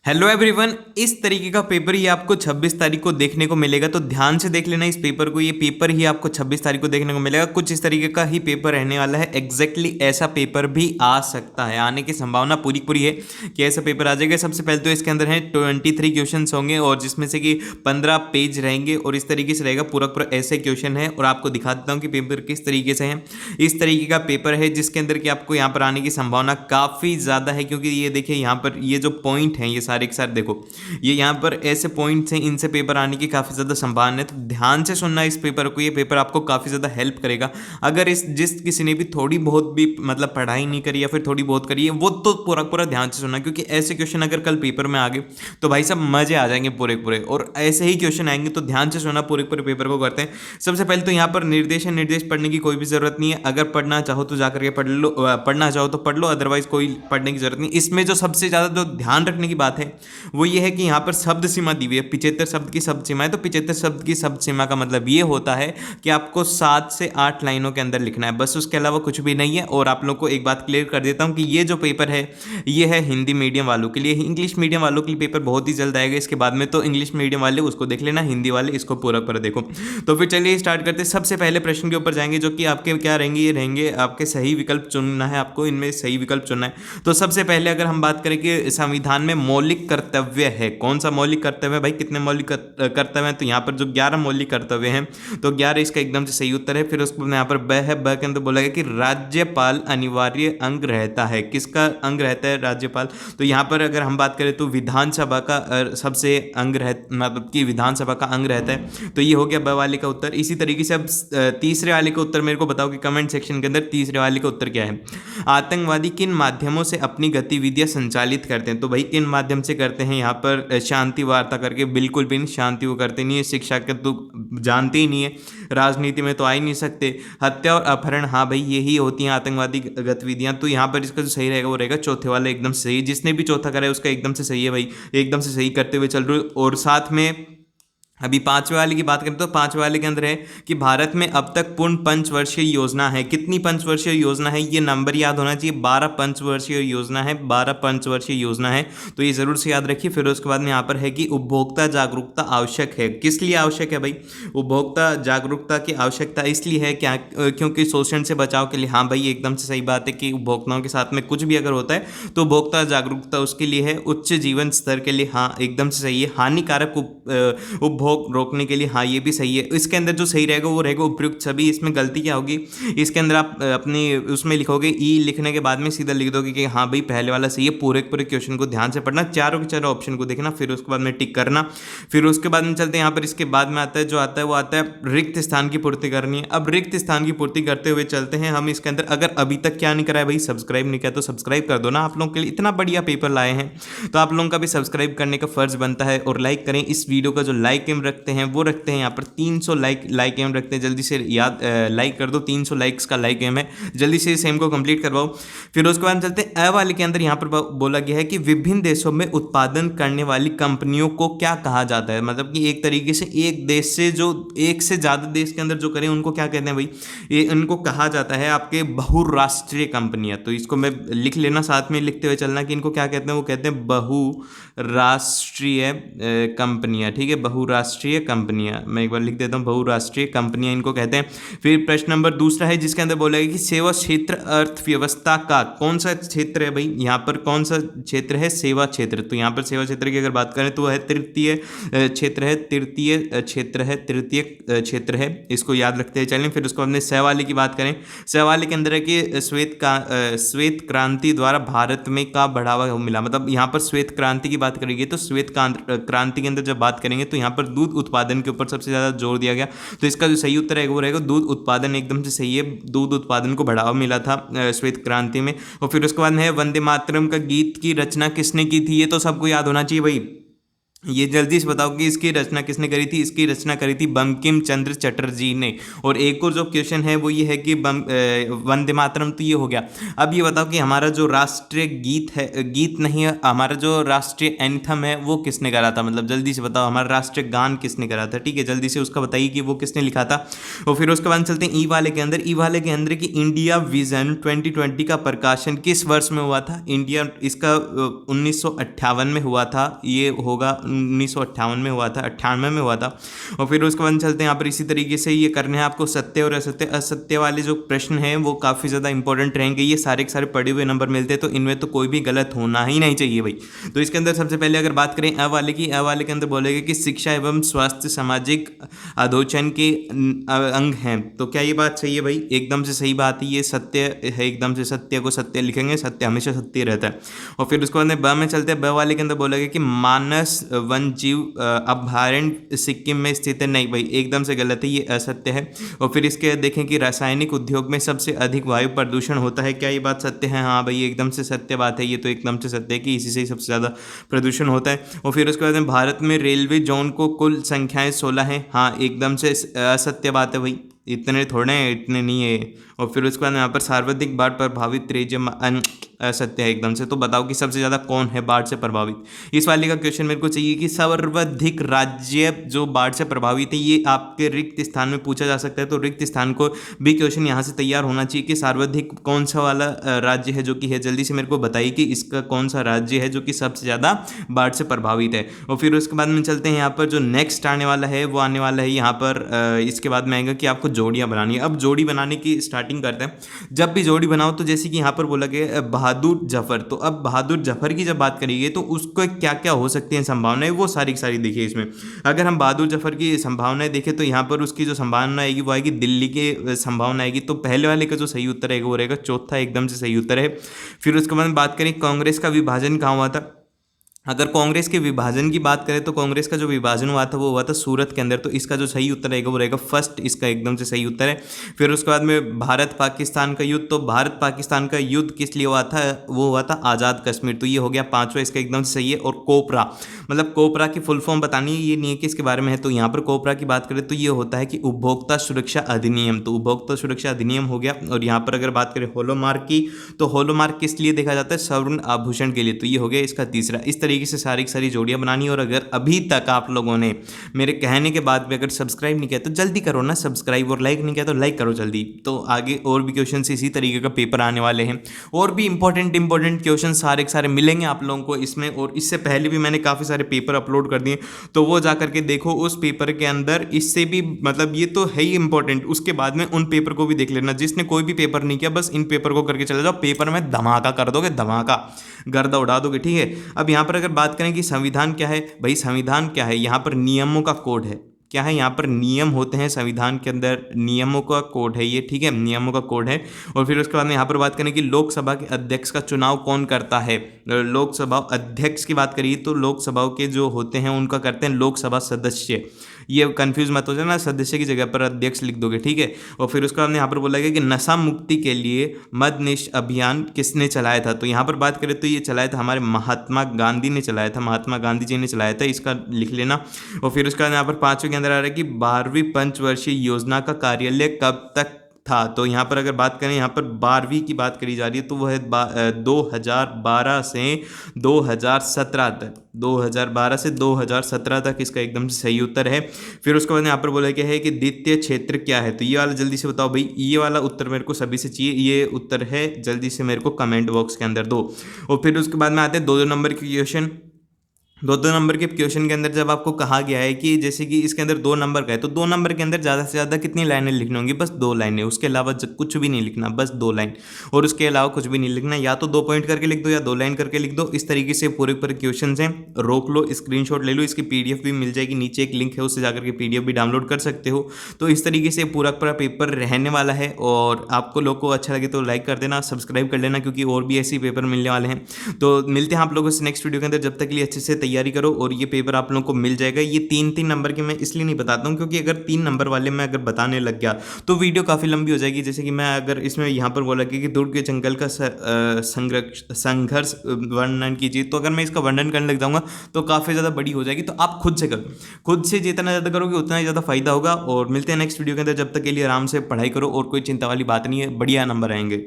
Hello everyone. इस तरीके का पेपर ही आपको 26 तारीख को देखने को मिलेगा, तो ध्यान से देख लेना इस पेपर को। ये पेपर ही आपको 26 तारीख को देखने को मिलेगा। कुछ इस तरीके का ही पेपर रहने वाला है। एग्जैक्टली ऐसा पेपर भी आ सकता है, आने की संभावना पूरी पूरी है कि ऐसा पेपर आ जाएगा। सबसे पहले तो इसके अंदर है 23 क्वेश्चन होंगे और जिसमें से कि 15 पेज रहेंगे और इस तरीके से रहेगा। पूरा पूरा ऐसे क्वेश्चन है और आपको दिखा देता हूँ कि पेपर किस तरीके से है। इस तरीके का पेपर है जिसके अंदर कि आपको यहाँ पर आने की संभावना काफ़ी ज़्यादा है, क्योंकि ये देखिए यहाँ पर ये जो पॉइंट हैं ये सारे एक साथ देखो, ये यहाँ पर ऐसे पॉइंट्स हैं, इनसे पेपर आने की काफ़ी ज़्यादा संभावना है। तो ध्यान से सुनना इस पेपर को, ये पेपर आपको काफ़ी ज़्यादा हेल्प करेगा। अगर इस जिस किसी ने भी थोड़ी बहुत भी मतलब पढ़ाई नहीं करी या फिर थोड़ी बहुत करी है, वो तो पूरा पूरा ध्यान से सुनना, क्योंकि ऐसे क्वेश्चन अगर कल पेपर में आ गए तो भाई साहब मजे आ जाएंगे पूरे पूरे। और ऐसे ही क्वेश्चन आएंगे तो ध्यान से सुनना, पूरे पूरे पेपर को करते हैं। सबसे पहले तो यहाँ पर निर्देश पढ़ने की कोई भी जरूरत नहीं है। अगर पढ़ना चाहो तो जाकर के पढ़ लो, पढ़ना चाहो तो पढ़ लो, अदरवाइज कोई पढ़ने की जरूरत नहीं। इसमें जो सबसे ज़्यादा जो ध्यान रखने की बात है वो ये है कि यहाँ पर शब्द सीमा दी हुई है। 75 शब्द की शब्द सीमा है, तो 75 शब्द की शब्द सीमा का मतलब ये होता है कि आपको 7 से 8 लाइनों के अंदर लिखना है, बस, उसके अलावा कुछ भी नहीं है। और आप लोग को एक बात क्लियर कर देता हूँ कि ये जो पेपर है ये है हिंदी मीडियम वालों के लिए। इंग्लिश मीडियम वालों के लिए पेपर बहुत ही जल्द आएगा इसके बाद में, तो इंग्लिश मीडियम वाले उसको देख लेना, हिंदी वाले इसको पूरा पूरा देखो। तो फिर चलिए स्टार्ट करते हैं। सबसे पहले प्रश्न के ऊपर जाएंगे, जो कि आपके क्या रहेंगे, ये रहेंगे आपके सही विकल्प चुनना है आपको, इनमें सही विकल्प चुनना है। तो सबसे पहले अगर हम बात करें कि संविधान में मौलिक कर्तव्य है, कौन सा मौलिक कर्तव्य भाई, कितने मौलिक कर्तव्य हैं, तो यहाँ पर जो 11 मौलिक कर्तव्य हैं, तो 11 इसका एकदम से सही उत्तर है। फिर उसके बाद यहाँ पर ब है, ब के अंदर बोला गया कि राज्यपाल अनिवार्य अंग रहता है। किसका अंग रहता है? राज्यपाल। तो यहाँ पर अगर हम बात करें तो विधानसभा का सबसे अंग रह मतलब कि विधानसभा का अंग रहता है। तो ये हो गया ब वाले का उत्तर। इसी तरीके से अब तीसरे वाले का उत्तर मेरे को बताओ कि कमेंट सेक्शन के अंदर तीसरे वाले का उत्तर क्या है। आतंकवादी किन माध्यमों से अपनी गतिविधियां संचालित करते हैं? तो भाई किन माध्यम से करते हैं? यहाँ पर शांति वार्ता करके, बिल्कुल भी नहीं, शांति वो करते नहीं है। शिक्षा के तो जानते ही नहीं है, राजनीति में तो आ ही नहीं सकते। हत्या और अपहरण, हाँ भाई यही होती हैं आतंकवादी गतिविधियां। तो यहाँ पर इसका जो सही रहेगा वो रहेगा चौथे वाला, एकदम सही। जिसने भी चौथा करा है उसका एकदम से सही है भाई, एकदम से सही करते हुए चल रहे हो। और साथ में अभी पांचवे वाले की बात करें तो पांचवे वाले के अंदर है कि भारत में अब तक पूर्ण पंचवर्षीय योजना है। कितनी पंचवर्षीय योजना है? ये नंबर याद होना चाहिए। 12 पंचवर्षीय योजना है, 12 पंचवर्षीय योजना है, तो ये जरूर से याद रखिए। फिर उसके बाद में यहाँ पर है कि उपभोक्ता जागरूकता आवश्यक है। किस लिए आवश्यक है भाई? उपभोक्ता जागरूकता की आवश्यकता इसलिए है क्या? क्योंकि शोषण से बचाव के लिए। हाँ भाई एकदम से सही बात है कि उपभोक्ताओं के साथ में कुछ भी अगर होता है तो उपभोक्ता जागरूकता उसके लिए है। उच्च जीवन स्तर के लिए, हाँ एकदम से सही है। हानिकारक उपभोग रोकने के लिए, हाँ ये भी सही है। इसके अंदर जो सही रहेगा वो रहेगा उपयुक्त सभी। इसमें गलती क्या होगी? इसके अंदर आप अपनी उसमें लिखोगे ई, लिखने के बाद में सीधा लिख दोगे कि हाँ भाई पहले वाला सही है। पूरे पूरे क्वेश्चन को ध्यान से पढ़ना, चारों के चारों ऑप्शन को देखना, फिर उसके बाद में टिक करना। फिर उसके बाद में चलते हैं यहाँ पर। इसके बाद में आता है जो आता है वो आता है रिक्त स्थान की पूर्ति करनी है। अब रिक्त स्थान की पूर्ति करते हुए चलते हैं हम इसके अंदर। अगर अभी तक क्या नहीं करा है भाई, सब्सक्राइब नहीं किया तो सब्सक्राइब कर दो ना। आप लोगों के लिए इतना बढ़िया पेपर लाए हैं तो आप लोगों का भी सब्सक्राइब करने का फर्ज बनता है। और लाइक करें इस वीडियो का, जो लाइक एम रखते हैं वो रखते हैं यहाँ पर 300 लाइक एम रखते हैं। जल्दी से याद लाइक कर दो, 300 लाइक्स का लाइक एम है, जल्दी से सेम को कंप्लीट करवाओ। फिर उसके बाद चलते हैं अ वाले के अंदर। यहाँ पर बोला गया है कि विभिन्न देशों में उत्पादन करने वाली कंपनियों को क्या कहा जाता है? मतलब कि एक तरीके से एक देश से जो एक से ज़्यादा देश के अंदर जो करें उनको क्या कहते हैं भाई? ये इनको कहा जाता है आपके बहुराष्ट्रीय कंपनियां। तो इसको मैं लिख लेना, साथ में लिखते हुए चलना कि इनको क्या कहते हैं। वो कहते हैं बहुराष्ट्रीय कंपनियां। ठीक है, बहुराष्ट्रीय कंपनियां, मैं एक बार लिख देता हूँ, बहुराष्ट्रीय कंपनियां इनको कहते हैं। फिर प्रश्न नंबर दूसरा है जिसके अंदर बोला गया कि सेवा क्षेत्र अर्थव्यवस्था का कौन सा क्षेत्र है भाई? यहाँ पर कौन सा क्षेत्र है? सेवा क्षेत्र। तो यहाँ पर सेवा क्षेत्र की अगर बात करें तो वह है तृतीय क्षेत्र है, तृतीय क्षेत्र है, तृतीय क्षेत्र है। इसको याद रखते हैं चलें। फिर उसको हमने स वाले की बात करें, स वाले के अंदर है कि श्वेत क्रांति द्वारा भारत में का बढ़ावा मिला। मतलब यहाँ पर श्वेत क्रांति की बात करेंगे तो श्वेत क्रांति के अंदर जब बात करेंगे तो यहाँ पर दूध उत्पादन के ऊपर सबसे ज़्यादा जोर दिया गया। तो इसका जो सही उत्तर है वो रहेगा दूध उत्पादन, एकदम से सही है। दूध उत्पादन को बढ़ावा मिला था श्वेत क्रांति में। और फिर उसके बाद में है वंदे मातरम का गीत की रचना किसने की थी? ये तो सबको याद होना चाहिए भाई। ये जल्दी से बताओ कि इसकी रचना किसने करी थी। इसकी रचना करी थी बंकिम चंद्र चटर्जी ने। और एक और जो क्वेश्चन है वो ये है कि वंदे मातरम तो ये हो गया। अब ये बताओ कि हमारा जो राष्ट्रीय गीत है, गीत नहीं है, हमारा जो राष्ट्रीय एंथम है वो किसने करा था। मतलब जल्दी से बताओ हमारा राष्ट्रीय गान किसने करा था। ठीक है, जल्दी से उसका बताइए कि वो किसने लिखा था। और फिर उसके बाद चलते हैं ई वाले के अंदर। ई वाले के अंदर कि इंडिया विजन 2020 का प्रकाशन किस वर्ष में हुआ था। इंडिया इसका 1958 में हुआ था। ये होगा 1958 में हुआ था, 98 में हुआ था। और फिर उसके बाद चलते हैं यहाँ पर इसी तरीके से ये करने हैं आपको सत्य और असत्य। असत्य वाले जो प्रश्न हैं वो काफ़ी ज़्यादा इंपॉर्टेंट रहेंगे। ये सारे के सारे पढ़े हुए नंबर मिलते हैं तो इनमें तो कोई भी गलत होना ही नहीं चाहिए भाई। तो इसके अंदर सबसे पहले अगर बात करें अ वाले की, अ वाले के अंदर बोलेगा कि शिक्षा एवं स्वास्थ्य सामाजिक अधोचन के अंग हैं। तो क्या ये बात सही है भाई? एकदम से सही बात है, ये सत्य है, एकदम से सत्य को सत्य लिखेंगे, सत्य हमेशा सत्य रहता है। और फिर उसके बाद ब में चलते हैं। ब वाले के अंदर बोलेगा कि मानस वन जीव अभयारण्य सिक्किम में स्थित है। नहीं भाई, एकदम से गलत है, ये असत्य है। और फिर इसके देखें कि रासायनिक उद्योग में सबसे अधिक वायु प्रदूषण होता है। क्या ये बात सत्य है? हाँ भाई, एकदम से सत्य बात है, ये तो एकदम से सत्य है कि इसी से ही सबसे ज़्यादा प्रदूषण होता है। और फिर उसके बाद में भारत में रेलवे जोन को कुल संख्याएं 16 हैं। हाँ, एकदम से असत्य बात है भाई, इतने थोड़े हैं, इतने नहीं है। और फिर उसके बाद यहाँ पर सर्वाधिक बाढ़ प्रभावित राज्य असत्य है एकदम से। तो बताओ कि सबसे ज़्यादा कौन है बाढ़ से प्रभावित। इस वाले का क्वेश्चन मेरे को चाहिए कि सर्वाधिक राज्य जो बाढ़ से प्रभावित है, ये आपके रिक्त स्थान में पूछा जा सकता है। तो रिक्त स्थान को भी क्वेश्चन यहाँ से तैयार होना चाहिए कि सर्वाधिक कौन सा वाला राज्य है जो कि है। जल्दी से मेरे को बताइए कि इसका कौन सा राज्य है जो कि सबसे ज़्यादा बाढ़ से प्रभावित है। और फिर उसके बाद में चलते हैं यहाँ पर जो नेक्स्ट आने वाला है वो आने वाला है यहाँ पर इसके बाद में आएगा कि आपको जोड़ियाँ बनानी है। अब जोड़ी बनाने की स्टार्टिंग करते हैं। जब भी जोड़ी बनाओ तो जैसे कि यहाँ पर बोला गया बहादुर जफर, तो अब बहादुर जफर की जब बात करेंगे तो उसको क्या क्या हो सकती हैं संभावनाएं, वो सारी की सारी देखिए इसमें। अगर हम बहादुर जफर की संभावनाएं देखें तो यहाँ पर उसकी जो संभावना आएगी वो आएगी दिल्ली के संभावना आएगी। तो पहले वाले का जो सही उत्तर है वो रहेगा चौथा, एकदम से सही उत्तर है। फिर उसके बाद बात करें कांग्रेस का विभाजन कहाँ हुआ था। अगर कांग्रेस के विभाजन की बात करें तो कांग्रेस का जो विभाजन हुआ था वो हुआ था सूरत के अंदर। तो इसका जो सही उत्तर रहेगा वो रहेगा फर्स्ट, इसका एकदम से सही उत्तर है। फिर उसके बाद में भारत पाकिस्तान का युद्ध, तो भारत पाकिस्तान का युद्ध किस लिए हुआ था, वो हुआ था आज़ाद कश्मीर। तो ये हो गया पांचवा, इसका एकदम से सही है। और कोपरा, मतलब कोपरा की फुल फॉर्म बतानी है, ये नहीं है कि इसके बारे में है। तो यहाँ पर कोपरा की बात करें तो ये होता है कि उपभोक्ता सुरक्षा अधिनियम। तो उपभोक्ता सुरक्षा अधिनियम हो गया। और यहाँ पर अगर बात करें हॉलोमार्क की, तो हॉलोमार्क किस लिए देखा जाता है, स्वर्ण आभूषण के लिए। तो ये हो गया इसका तीसरा। इस तरीके से सारी की सारी जोड़ियां बनानी। और अगर अभी तक आप लोगों ने मेरे कहने के बाद भी अगर सब्सक्राइब नहीं किया तो जल्दी करो ना सब्सक्राइब, और लाइक नहीं किया तो लाइक करो जल्दी। तो आगे और भी क्वेश्चन इसी तरीके का पेपर आने वाले हैं, और भी इंपॉर्टेंट क्वेश्चन सारे के सारे मिलेंगे आप लोगों को इसमें। और इससे पहले भी मैंने काफ़ी सारे पेपर अपलोड कर दिए, तो वो जा करके देखो उस पेपर के अंदर। इससे भी मतलब ये तो है ही इंपॉर्टेंट, उसके बाद में उन पेपर को भी देख लेना। जिसने कोई भी पेपर नहीं किया बस इन पेपर को करके चले जाओ, पेपर में धमाका कर दोगे, धमाका गर्दा उड़ा दोगे। ठीक है, अब यहाँ पर अगर बात करें कि संविधान क्या है, भाई संविधान क्या है, यहाँ पर नियमों का कोड है। क्या है, यहाँ पर नियम होते हैं संविधान के अंदर, नियमों का कोड है ये। ठीक है, नियमों का कोड है। और फिर उसके बाद में यहाँ पर बात करें कि लोकसभा के अध्यक्ष का चुनाव कौन करता है। लोकसभा अध्यक्ष की बात करिए तो लोकसभा के जो होते हैं उनका करते हैं लोकसभा सदस्य। ये कंफ्यूज मत हो जाना, सदस्य की जगह पर अध्यक्ष लिख दोगे। ठीक है, और फिर उसके बाद यहाँ पर बोला गया कि नशा मुक्ति के लिए मद्यनिषेध अभियान किसने चलाया था। तो यहाँ पर बात करें तो ये चलाया था हमारे महात्मा गांधी ने चलाया था, महात्मा गांधी जी ने चलाया था, इसका लिख लेना। और फिर उसके बाद यहाँ पर पांचवें के अंदर आ रहा है कि 12वीं पंचवर्षीय योजना का कार्यालय कब तक था। तो यहाँ पर अगर बात करें, यहाँ पर 12वीं की बात करी जा रही है तो वह है 2012 से 2017 तक, 2012 से 2017 तक इसका एकदम से सही उत्तर है। फिर उसके बाद यहाँ पर बोला गया है कि द्वितीय क्षेत्र क्या है। तो ये वाला जल्दी से बताओ भाई, ये वाला उत्तर मेरे को सभी से चाहिए, ये उत्तर है जल्दी से मेरे को कमेंट बॉक्स के अंदर दो। और फिर उसके बाद में आते हैं 2-2 नंबर के क्वेश्चन। 2-2 नंबर के क्वेश्चन के अंदर जब आपको कहा गया है कि जैसे कि इसके अंदर 2 नंबर का है, तो 2 नंबर के अंदर ज़्यादा से ज़्यादा कितनी लाइनें लिखनी होंगी, बस 2 लाइनें, उसके अलावा कुछ भी नहीं लिखना, बस 2 लाइन, और उसके अलावा कुछ भी नहीं लिखना। या तो 2 पॉइंट करके लिख दो या 2 लाइन करके लिख दो। इस तरीके से पूरे पूरे क्वेश्चन हैं, रोक लो, स्क्रीनशॉट ले लो, इसकी PDF भी मिल जाएगी, नीचे एक लिंक है उससे जाकर के PDF भी डाउनलोड कर सकते हो। तो इस तरीके से पूरा पूरा पेपर रहने वाला है। और आपको लोग को अच्छा लगे तो लाइक कर देना, सब्सक्राइब कर लेना, क्योंकि और भी ऐसे पेपर मिलने वाले हैं। तो मिलते हैं आप लोगों से नेक्स्ट वीडियो के अंदर, जब तक के लिए अच्छे से तैयारी करो और ये पेपर आप लोगों को मिल जाएगा। ये 3-3 नंबर के मैं इसलिए नहीं बताता हूँ क्योंकि अगर 3 नंबर वाले मैं अगर बताने लग गया तो वीडियो काफ़ी लंबी हो जाएगी। जैसे कि मैं अगर इसमें यहाँ पर बोला कि दुर्ग के जंगल का संघर्ष वर्णन कीजिए, तो अगर मैं इसका वर्णन करने लग जाऊँगा तो काफ़ी ज़्यादा बड़ी हो जाएगी। तो आप खुद से करो, खुद से जितना ज़्यादा करोगे उतना ही ज़्यादा फायदा होगा। और मिलते हैं नेक्स्ट वीडियो के अंदर, जब तक के लिए आराम से पढ़ाई करो और कोई चिंता वाली बात नहीं है, बढ़िया नंबर आएंगे।